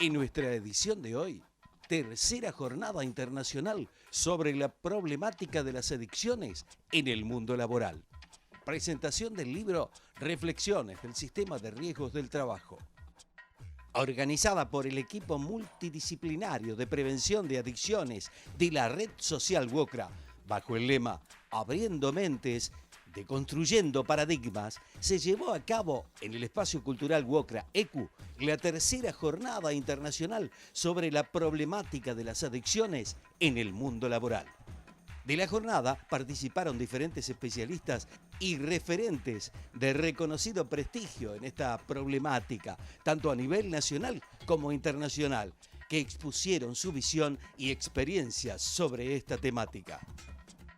En nuestra edición de hoy, tercera jornada internacional sobre la problemática de las adicciones en el mundo laboral. Presentación del libro Reflexiones del Sistema de Riesgos del Trabajo. Organizada por el equipo multidisciplinario de prevención de adicciones de la red social WOCRA, bajo el lema Abriendo Mentes, Deconstruyendo Paradigmas, se llevó a cabo en el Espacio Cultural WOCRA ECU la tercera jornada internacional sobre la problemática de las adicciones en el mundo laboral. De la jornada participaron diferentes especialistas y referentes de reconocido prestigio en esta problemática, tanto a nivel nacional como internacional, que expusieron su visión y experiencias sobre esta temática.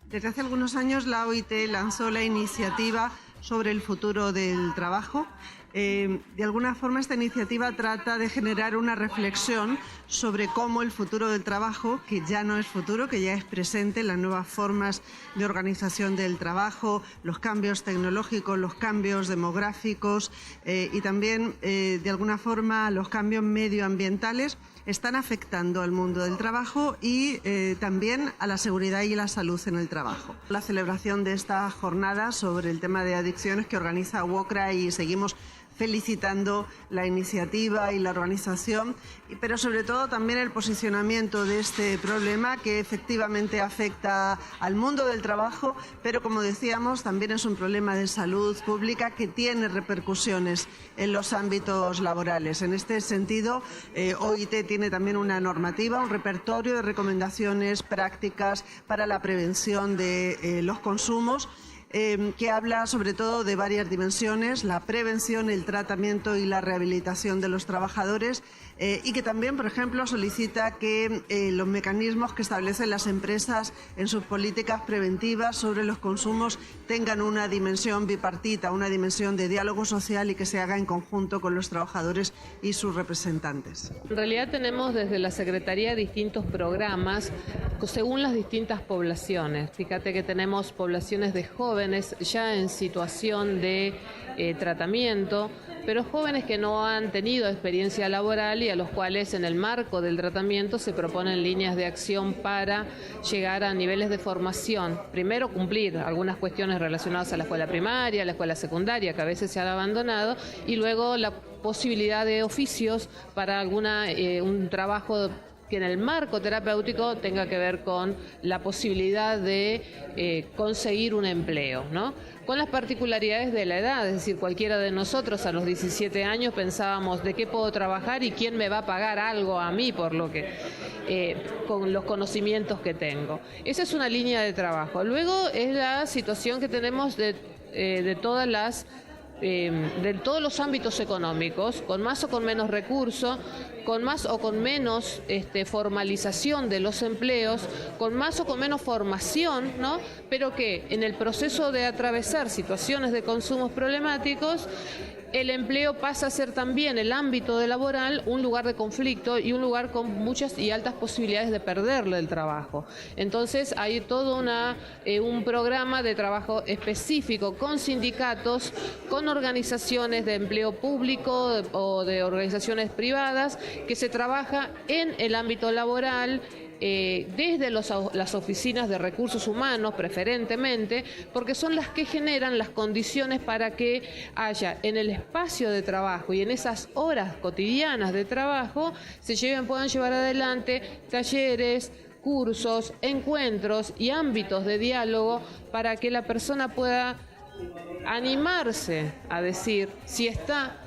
Desde hace algunos años la OIT lanzó la iniciativa sobre el futuro del trabajo. De alguna forma esta iniciativa trata de generar una reflexión sobre cómo el futuro del trabajo, que ya no es futuro, que ya es presente, las nuevas formas de organización del trabajo, los cambios tecnológicos, los cambios demográficos y también de alguna forma los cambios medioambientales están afectando al mundo del trabajo y también a la seguridad y la salud en el trabajo. La celebración de esta jornada sobre el tema de adicciones que organiza WOCRA, y seguimos felicitando la iniciativa y la organización, pero sobre todo también el posicionamiento de este problema que efectivamente afecta al mundo del trabajo, pero como decíamos también es un problema de salud pública que tiene repercusiones en los ámbitos laborales. En este sentido, OIT tiene también una normativa, un repertorio de recomendaciones prácticas para la prevención de los consumos, que habla sobre todo de varias dimensiones: la prevención, el tratamiento y la rehabilitación de los trabajadores, y que también, por ejemplo, solicita que los mecanismos que establecen las empresas en sus políticas preventivas sobre los consumos tengan una dimensión bipartita, una dimensión de diálogo social, y que se haga en conjunto con los trabajadores y sus representantes. En realidad tenemos desde la Secretaría distintos programas según las distintas poblaciones. Fíjate que tenemos poblaciones de jóvenes ya en situación de tratamiento, pero jóvenes que no han tenido experiencia laboral y a los cuales en el marco del tratamiento se proponen líneas de acción para llegar a niveles de formación. Primero, cumplir algunas cuestiones relacionadas a la escuela primaria, a la escuela secundaria, que a veces se han abandonado, y luego la posibilidad de oficios para un trabajo que en el marco terapéutico tenga que ver con la posibilidad de conseguir un empleo, ¿no? Con las particularidades de la edad, es decir, cualquiera de nosotros a los 17 años pensábamos de qué puedo trabajar y quién me va a pagar algo a mí por lo que, con los conocimientos que tengo. Esa es una línea de trabajo. Luego es la situación que tenemos de todos los ámbitos económicos, con más o con menos recursos, con más o con menos formalización de los empleos, con más o con menos formación, ¿no? Pero que en el proceso de atravesar situaciones de consumos problemáticos, el empleo pasa a ser también, el ámbito de laboral, un lugar de conflicto y un lugar con muchas y altas posibilidades de perderle el trabajo. Entonces hay todo un programa de trabajo específico con sindicatos, con organizaciones de empleo público o de organizaciones privadas, que se trabaja en el ámbito laboral, desde las oficinas de recursos humanos preferentemente, porque son las que generan las condiciones para que haya en el espacio de trabajo y en esas horas cotidianas de trabajo puedan llevar adelante talleres, cursos, encuentros y ámbitos de diálogo para que la persona pueda animarse a decir si está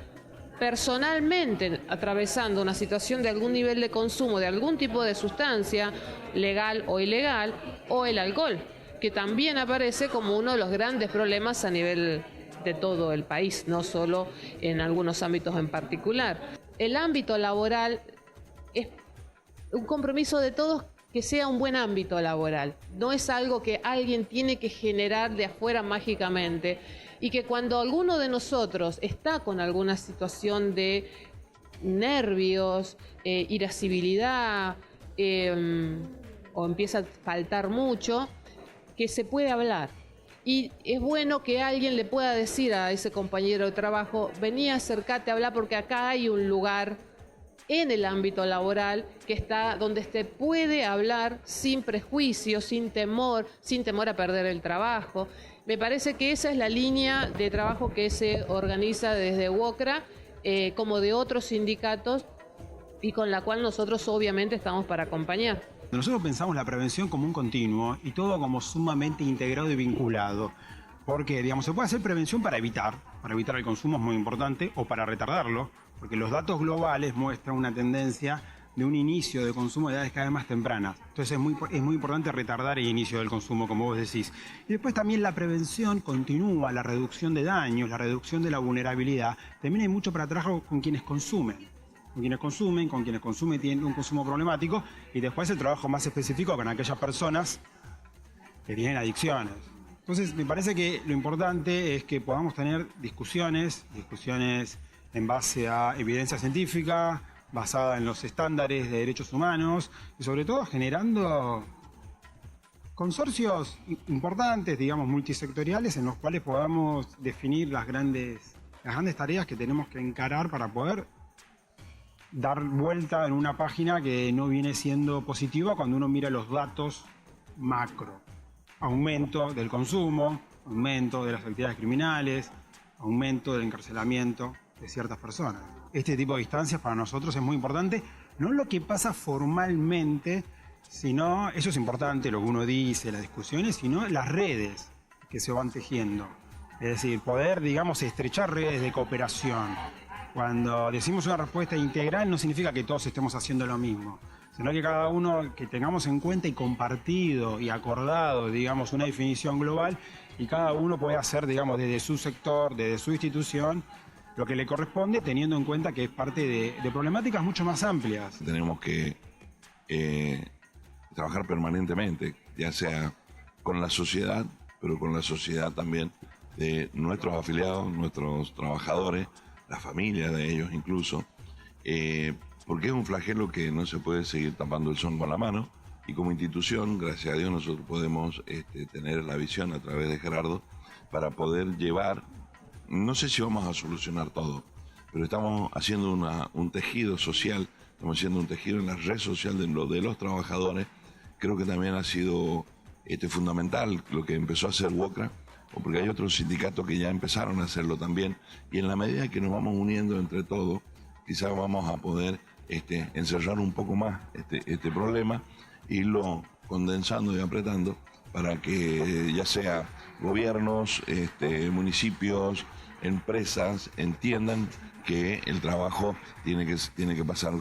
personalmente atravesando una situación de algún nivel de consumo de algún tipo de sustancia, legal o ilegal, o el alcohol, que también aparece como uno de los grandes problemas a nivel de todo el país, no solo en algunos ámbitos en particular. El ámbito laboral es un compromiso de todos, que sea un buen ámbito laboral. No es algo que alguien tiene que generar de afuera mágicamente, y que cuando alguno de nosotros está con alguna situación de nervios, irascibilidad, o empieza a faltar mucho, que se puede hablar. Y es bueno que alguien le pueda decir a ese compañero de trabajo: vení, acércate a hablar, porque acá hay un lugar en el ámbito laboral, que está donde se puede hablar sin prejuicios, sin temor a perder el trabajo. Me parece que esa es la línea de trabajo que se organiza desde UOCRA, como de otros sindicatos, y con la cual nosotros obviamente estamos para acompañar. Nosotros pensamos la prevención como un continuo y todo como sumamente integrado y vinculado. Porque, digamos, se puede hacer prevención para evitar el consumo, es muy importante, o para retardarlo, porque los datos globales muestran una tendencia de un inicio de consumo de edades cada vez más tempranas. Entonces es muy importante retardar el inicio del consumo, como vos decís. Y después también la prevención continúa, la reducción de daños, la reducción de la vulnerabilidad. También hay mucho para trabajar con quienes consumen. Con quienes consumen tienen un consumo problemático, y después el trabajo más específico con aquellas personas que tienen adicciones. Entonces me parece que lo importante es que podamos tener discusiones en base a evidencia científica, basada en los estándares de derechos humanos, y sobre todo generando consorcios importantes, digamos, multisectoriales, en los cuales podamos definir las grandes tareas que tenemos que encarar para poder dar vuelta en una página que no viene siendo positiva cuando uno mira los datos macro. Aumento del consumo, aumento de las actividades criminales, aumento del encarcelamiento de ciertas personas. Este tipo de instancias para nosotros es muy importante, no lo que pasa formalmente, sino, eso es importante, lo que uno dice, las discusiones, sino las redes que se van tejiendo. Es decir, poder, digamos, estrechar redes de cooperación. Cuando decimos una respuesta integral no significa que todos estemos haciendo lo mismo, sino que cada uno, que tengamos en cuenta y compartido y acordado, digamos, una definición global, y cada uno puede hacer, digamos, desde su sector, desde su institución, lo que le corresponde, teniendo en cuenta que es parte de problemáticas mucho más amplias. Tenemos que trabajar permanentemente, ya sea con la sociedad, pero con la sociedad también de nuestros afiliados, nuestros trabajadores, la familia de ellos incluso, porque es un flagelo que no se puede seguir tapando el sol con la mano, y como institución, gracias a Dios, nosotros podemos tener la visión a través de Gerardo para poder llevar, no sé si vamos a solucionar todo, pero estamos haciendo un tejido social, estamos haciendo un tejido en la red social de los trabajadores. Creo que también ha sido fundamental lo que empezó a hacer UOCRA, porque hay otros sindicatos que ya empezaron a hacerlo también, y en la medida que nos vamos uniendo entre todos, quizás vamos a poder encerrar un poco más este problema, irlo condensando y apretando para que ya sea gobiernos, municipios, empresas entiendan que el trabajo tiene que pasar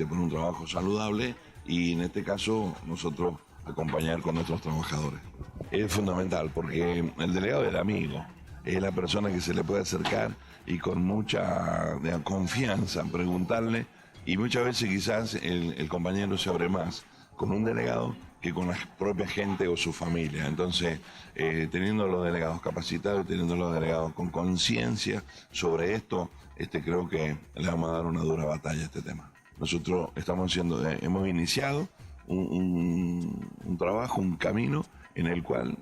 por un trabajo saludable, y en este caso nosotros acompañar con nuestros trabajadores. Es fundamental porque el delegado es el amigo, es la persona que se le puede acercar y con mucha confianza preguntarle, y muchas veces quizás el compañero se abre más con un delegado que con la propia gente o su familia. Entonces, teniendo los delegados capacitados, teniendo los delegados con conciencia sobre esto, creo que le vamos a dar una dura batalla a este tema. Nosotros hemos iniciado un trabajo, un camino en el cual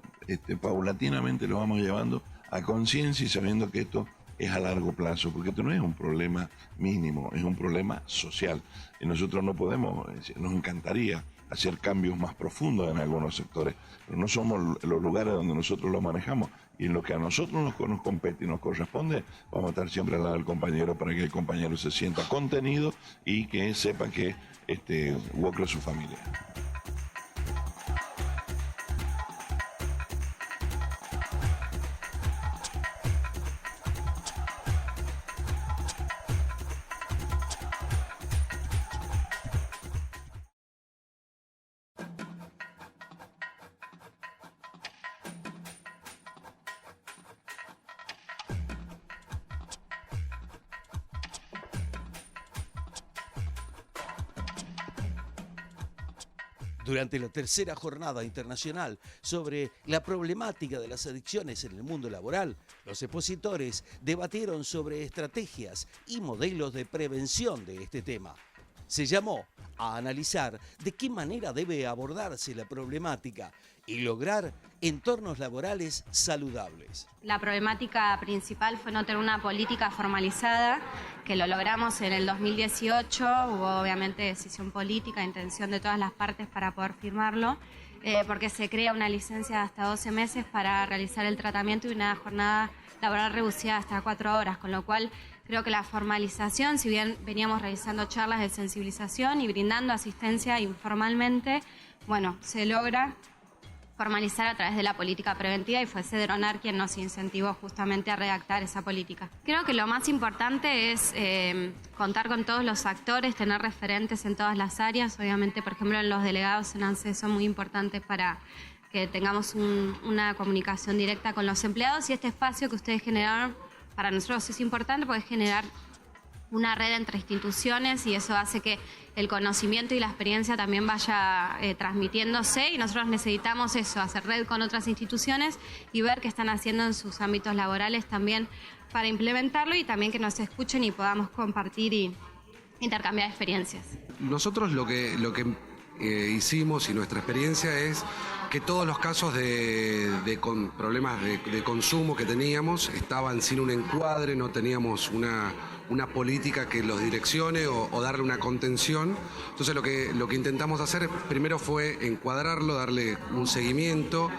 paulatinamente lo vamos llevando a conciencia, y sabiendo que esto es a largo plazo, porque esto no es un problema mínimo, es un problema social. Y nosotros no podemos, nos encantaría hacer cambios más profundos en algunos sectores, pero no somos los lugares donde nosotros lo manejamos, y en lo que a nosotros nos compete y nos corresponde, vamos a estar siempre al lado del compañero para que el compañero se sienta contenido y que sepa que UOCRA es su familia. Durante la tercera jornada internacional sobre la problemática de las adicciones en el mundo laboral, los expositores debatieron sobre estrategias y modelos de prevención de este tema. Se llamó a analizar de qué manera debe abordarse la problemática y lograr entornos laborales saludables. La problemática principal fue no tener una política formalizada, que lo logramos en el 2018, hubo obviamente decisión política, intención de todas las partes para poder firmarlo, porque se crea una licencia de hasta 12 meses para realizar el tratamiento y una jornada laboral reducida hasta 4 horas, con lo cual creo que la formalización, si bien veníamos realizando charlas de sensibilización y brindando asistencia informalmente, bueno, se logra formalizar a través de la política preventiva y fue Cedronar quien nos incentivó justamente a redactar esa política. Creo que lo más importante es contar con todos los actores, tener referentes en todas las áreas. Obviamente, por ejemplo, los delegados en ANSES son muy importantes para que tengamos una comunicación directa con los empleados, y este espacio que ustedes generaron para nosotros es importante porque es generar una red entre instituciones y eso hace que el conocimiento y la experiencia también vaya transmitiéndose, y nosotros necesitamos eso, hacer red con otras instituciones y ver qué están haciendo en sus ámbitos laborales también para implementarlo, y también que nos escuchen y podamos compartir y intercambiar experiencias. Nosotros lo que hicimos y nuestra experiencia es que todos los casos de problemas de consumo que teníamos estaban sin un encuadre, no teníamos una política que los direccione o darle una contención. Entonces lo que intentamos hacer primero fue encuadrarlo, darle un seguimiento,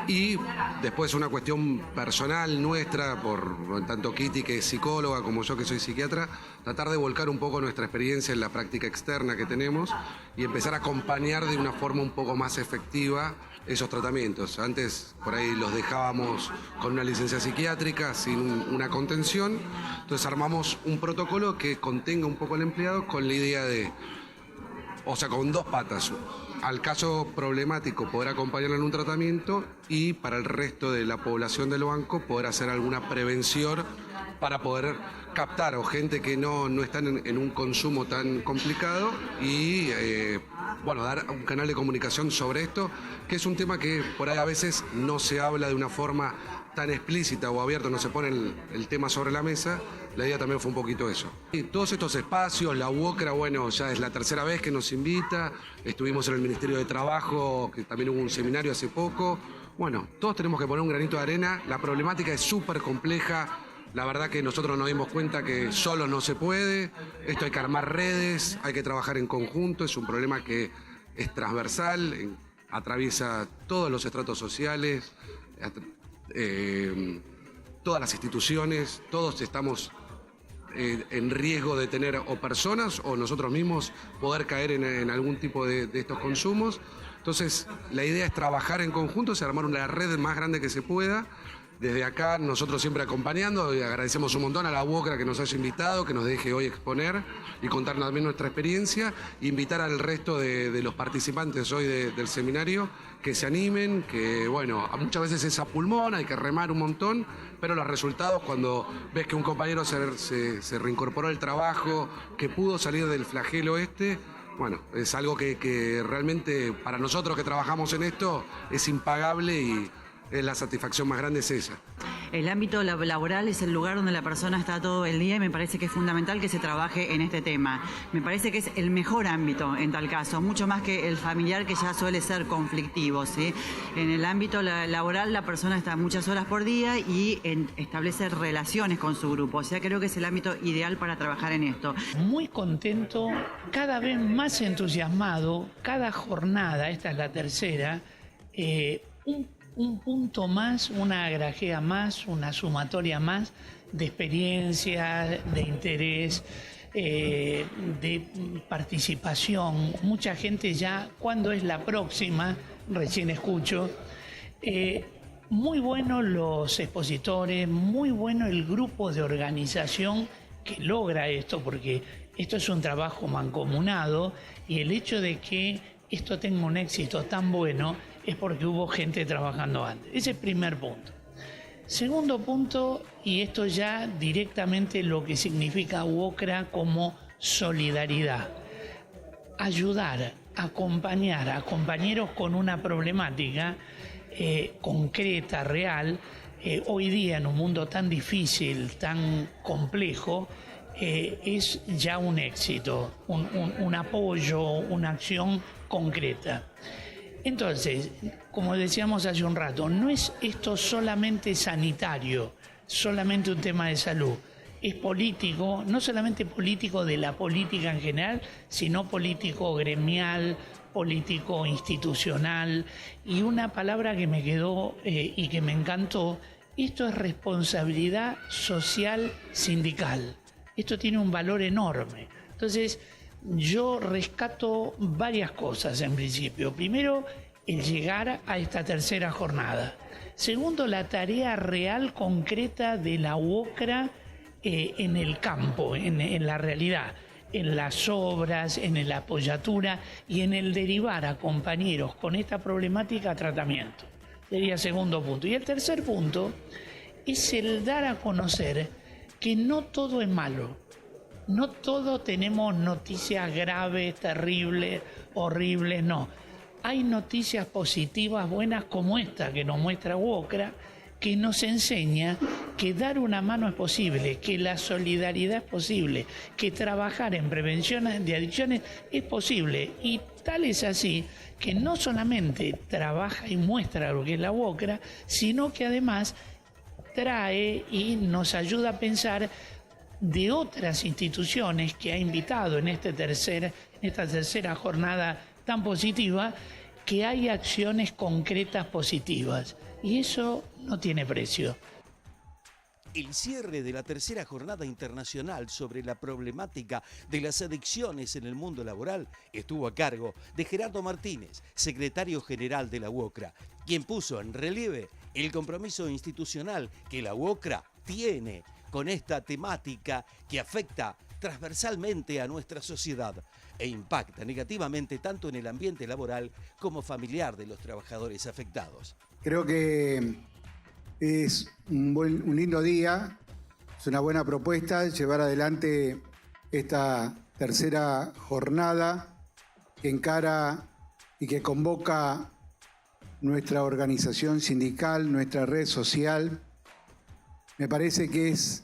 y después una cuestión personal nuestra, por tanto Kitty, que es psicóloga, como yo, que soy psiquiatra, tratar de volcar un poco nuestra experiencia en la práctica externa que tenemos y empezar a acompañar de una forma un poco más efectiva esos tratamientos. Antes por ahí los dejábamos con una licencia psiquiátrica sin una contención, entonces armamos un protocolo que contenga un poco al empleado con la idea de, o sea, con dos patas. Al caso problemático poder acompañarlo en un tratamiento, y para el resto de la población del banco poder hacer alguna prevención para poder captar o gente que no están en un consumo tan complicado y dar un canal de comunicación sobre esto, que es un tema que por ahí a veces no se habla de una forma tan explícita o abierta, no se pone el tema sobre la mesa. La idea también fue un poquito eso. Y todos estos espacios, la UOCRA, bueno, ya es la tercera vez que nos invita, estuvimos en el Ministerio de Trabajo, que también hubo un seminario hace poco. Bueno, todos tenemos que poner un granito de arena, la problemática es súper compleja, la verdad que nosotros nos dimos cuenta que solo no se puede, esto hay que armar redes, hay que trabajar en conjunto, es un problema que es transversal, atraviesa todos los estratos sociales, todas las instituciones, todos estamos en riesgo de tener o personas o nosotros mismos poder caer en algún tipo de estos consumos. Entonces, la idea es trabajar en conjunto, es armar una red más grande que se pueda. Desde acá, nosotros siempre acompañando, y agradecemos un montón a la UOCRA que nos haya invitado, que nos deje hoy exponer y contar también nuestra experiencia, e invitar al resto de los participantes hoy del seminario que se animen, que bueno, muchas veces es a pulmón, hay que remar un montón, pero los resultados, cuando ves que un compañero se reincorporó al trabajo, que pudo salir del flagelo bueno, es algo que realmente para nosotros que trabajamos en esto es impagable, y la satisfacción más grande es esa. El ámbito laboral es el lugar donde la persona está todo el día, y me parece que es fundamental que se trabaje en este tema. Me parece que es el mejor ámbito en tal caso, mucho más que el familiar, que ya suele ser conflictivo, ¿sí? En el ámbito laboral la persona está muchas horas por día y establece relaciones con su grupo, o sea, creo que es el ámbito ideal para trabajar en esto. Muy contento, cada vez más entusiasmado, cada jornada, esta es la tercera, un punto más, una grajea más, una sumatoria más de experiencia, de interés, de participación. Mucha gente ya, ¿cuándo es la próxima? Recién escucho. Muy buenos los expositores, muy bueno el grupo de organización que logra esto, porque esto es un trabajo mancomunado, y el hecho de que esto tenga un éxito tan bueno es porque hubo gente trabajando antes. Ese es el primer punto. Segundo punto, y esto ya directamente lo que significa UOCRA como solidaridad. Ayudar, acompañar a compañeros con una problemática concreta, real. Hoy día, en un mundo tan difícil, tan complejo, es ya un éxito, un apoyo, una acción concreta. Entonces, como decíamos hace un rato, no es esto solamente sanitario, solamente un tema de salud. Es político, no solamente político de la política en general, sino político gremial, político institucional. Y una palabra que me quedó y que me encantó, esto es responsabilidad social sindical. Esto tiene un valor enorme. Entonces, yo rescato varias cosas en principio. Primero, el llegar a esta tercera jornada. Segundo, la tarea real, concreta de la UOCRA en el campo, en la realidad, en las obras, en la apoyatura y en el derivar a compañeros con esta problemática a tratamiento. Sería segundo punto. Y el tercer punto es el dar a conocer que no todo es malo. No todos tenemos noticias graves, terribles, horribles, no. Hay noticias positivas, buenas como esta que nos muestra UOCRA, que nos enseña que dar una mano es posible, que la solidaridad es posible, que trabajar en prevención de adicciones es posible. Y tal es así que no solamente trabaja y muestra lo que es la UOCRA, sino que además trae y nos ayuda a pensar de otras instituciones que ha invitado en esta tercera jornada tan positiva, que hay acciones concretas positivas. Y eso no tiene precio. El cierre de la tercera jornada internacional sobre la problemática de las adicciones en el mundo laboral estuvo a cargo de Gerardo Martínez, secretario general de la UOCRA, quien puso en relieve el compromiso institucional que la UOCRA tiene con esta temática que afecta transversalmente a nuestra sociedad e impacta negativamente tanto en el ambiente laboral como familiar de los trabajadores afectados. Creo que es un lindo día, es una buena propuesta llevar adelante esta tercera jornada que encara y que convoca nuestra organización sindical, nuestra red social. Me parece que es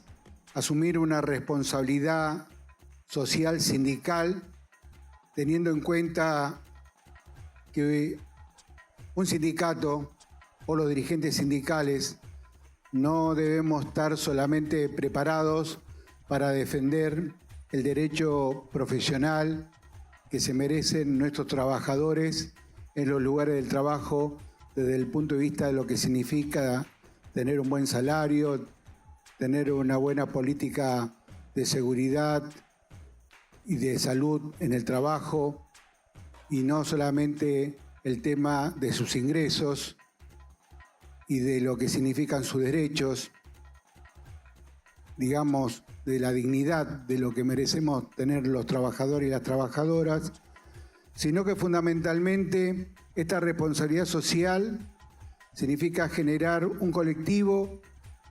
asumir una responsabilidad social sindical, teniendo en cuenta que un sindicato o los dirigentes sindicales no debemos estar solamente preparados para defender el derecho profesional que se merecen nuestros trabajadores en los lugares del trabajo desde el punto de vista de lo que significa tener un buen salario, tener una buena política de seguridad y de salud en el trabajo, y no solamente el tema de sus ingresos y de lo que significan sus derechos, digamos, de la dignidad de lo que merecemos tener los trabajadores y las trabajadoras, sino que fundamentalmente esta responsabilidad social significa generar un colectivo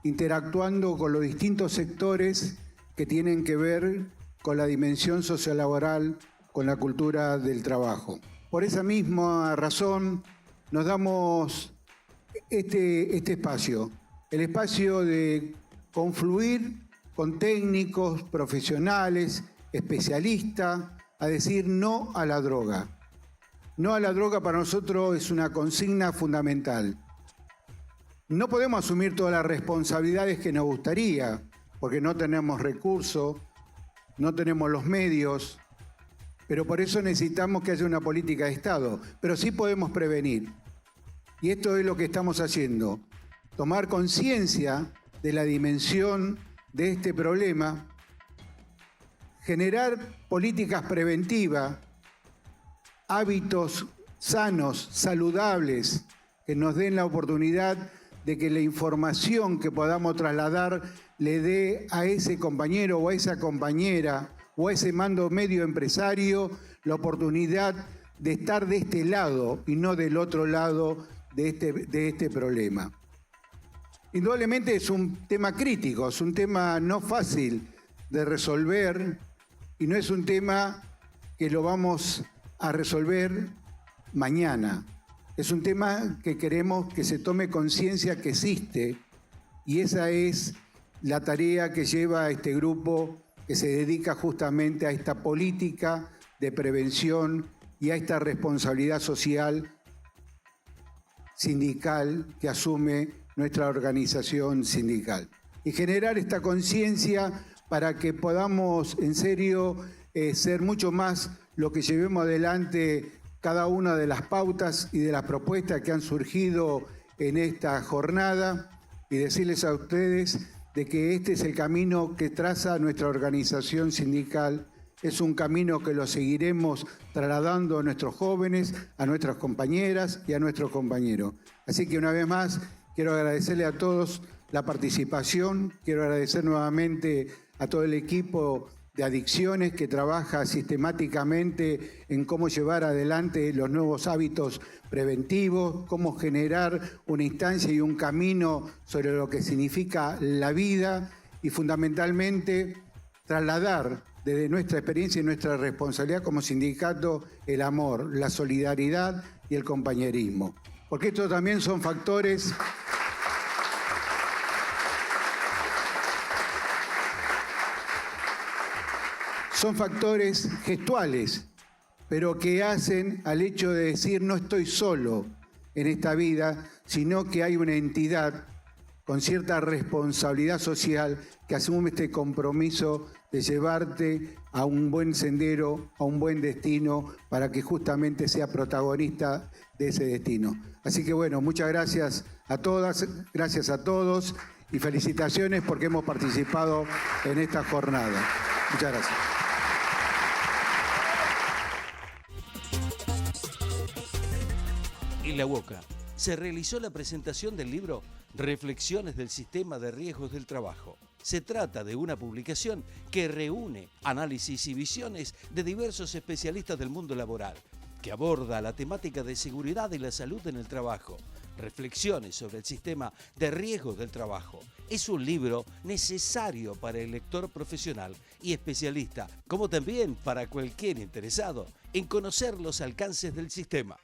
interactuando con los distintos sectores que tienen que ver con la dimensión sociolaboral, con la cultura del trabajo. Por esa misma razón nos damos este espacio, el espacio de confluir con técnicos, profesionales, especialistas, a decir no a la droga. No a la droga para nosotros es una consigna fundamental. No podemos asumir todas las responsabilidades que nos gustaría, porque no tenemos recursos, no tenemos los medios, pero por eso necesitamos que haya una política de Estado. Pero sí podemos prevenir. Y esto es lo que estamos haciendo. Tomar conciencia de la dimensión de este problema, generar políticas preventivas, hábitos sanos, saludables, que nos den la oportunidad de que la información que podamos trasladar le dé a ese compañero o a esa compañera o a ese mando medio empresario la oportunidad de estar de este lado y no del otro lado de este problema. Indudablemente es un tema crítico, es un tema no fácil de resolver y no es un tema que lo vamos a resolver mañana. Es un tema que queremos que se tome conciencia que existe, y esa es la tarea que lleva este grupo que se dedica justamente a esta política de prevención y a esta responsabilidad social sindical que asume nuestra organización sindical. Y generar esta conciencia para que podamos en serio ser mucho más lo que llevemos adelante cada una de las pautas y de las propuestas que han surgido en esta jornada, y decirles a ustedes de que este es el camino que traza nuestra organización sindical. Es un camino que lo seguiremos trasladando a nuestros jóvenes, a nuestras compañeras y a nuestros compañeros. Así que una vez más quiero agradecerle a todos la participación, quiero agradecer nuevamente a todo el equipo de adicciones que trabaja sistemáticamente en cómo llevar adelante los nuevos hábitos preventivos, cómo generar una instancia y un camino sobre lo que significa la vida y fundamentalmente trasladar desde nuestra experiencia y nuestra responsabilidad como sindicato el amor, la solidaridad y el compañerismo. Porque estos también son factores gestuales, pero que hacen al hecho de decir no estoy solo en esta vida, sino que hay una entidad con cierta responsabilidad social que asume este compromiso de llevarte a un buen sendero, a un buen destino, para que justamente sea protagonista de ese destino. Así que bueno, muchas gracias a todas, gracias a todos y felicitaciones porque hemos participado en esta jornada. Muchas gracias. En la UOCRA se realizó la presentación del libro Reflexiones del Sistema de Riesgos del Trabajo. Se trata de una publicación que reúne análisis y visiones de diversos especialistas del mundo laboral, que aborda la temática de seguridad y la salud en el trabajo, reflexiones sobre el sistema de riesgos del trabajo. Es un libro necesario para el lector profesional y especialista, como también para cualquier interesado en conocer los alcances del sistema.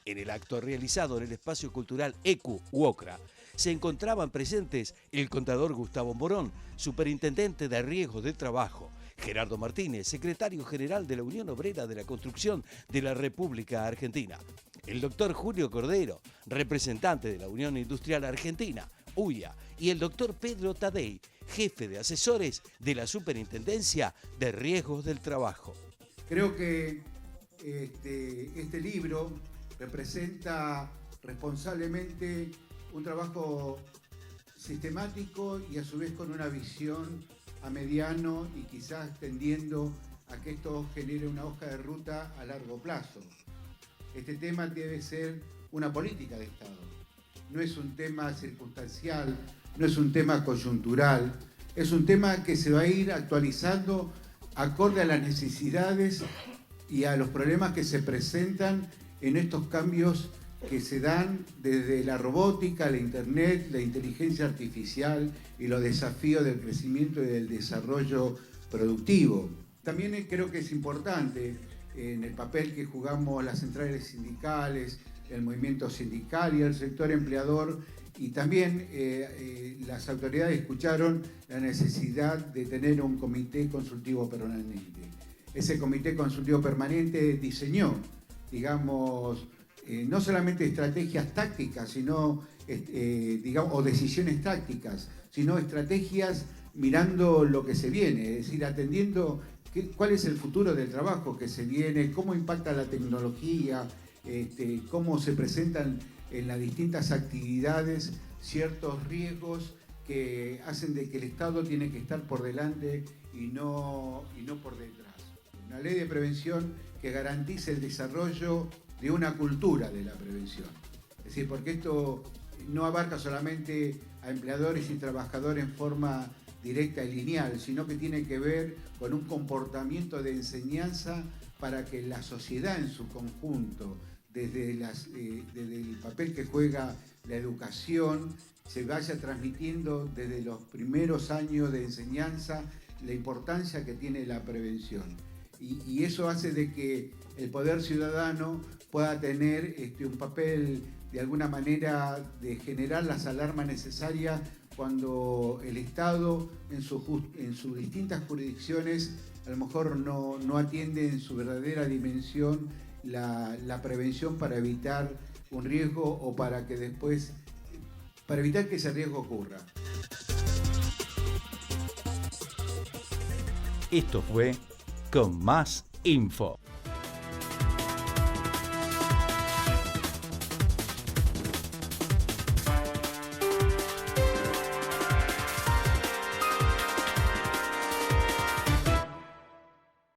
En el acto realizado en el espacio cultural ECU UOCRA, se encontraban presentes el contador Gustavo Morón, superintendente de riesgos del trabajo, Gerardo Martínez, secretario general de la Unión Obrera de la Construcción de la República Argentina, el doctor Julio Cordero, representante de la Unión Industrial Argentina, UIA, y el doctor Pedro Tadei, jefe de asesores de la Superintendencia de Riesgos del Trabajo. Creo que este libro representa responsablemente un trabajo sistemático y a su vez con una visión a mediano y quizás tendiendo a que esto genere una hoja de ruta a largo plazo. Este tema debe ser una política de Estado. No es un tema circunstancial, no es un tema coyuntural, es un tema que se va a ir actualizando acorde a las necesidades y a los problemas que se presentan en estos cambios que se dan desde la robótica, la internet, la inteligencia artificial y los desafíos del crecimiento y del desarrollo productivo. También creo que es importante en el papel que jugamos las centrales sindicales, el movimiento sindical y el sector empleador, y también las autoridades escucharon la necesidad de tener un comité consultivo permanente. Ese comité consultivo permanente diseñó, digamos, no solamente estrategias tácticas, sino, o decisiones tácticas, sino estrategias mirando lo que se viene, es decir, atendiendo cuál es el futuro del trabajo que se viene, cómo impacta la tecnología, cómo se presentan en las distintas actividades ciertos riesgos que hacen de que el Estado tiene que estar por delante y no por detrás. Una ley de prevención que garantice el desarrollo de una cultura de la prevención. Es decir, porque esto no abarca solamente a empleadores y trabajadores en forma directa y lineal, sino que tiene que ver con un comportamiento de enseñanza para que la sociedad en su conjunto, desde el papel que juega la educación, se vaya transmitiendo desde los primeros años de enseñanza la importancia que tiene la prevención. Y eso hace de que el poder ciudadano pueda tener un papel de alguna manera de generar las alarmas necesarias cuando el Estado en sus distintas jurisdicciones a lo mejor no atiende en su verdadera dimensión la prevención para evitar un riesgo o para que después, para evitar que ese riesgo ocurra. Esto fue Con Más Info.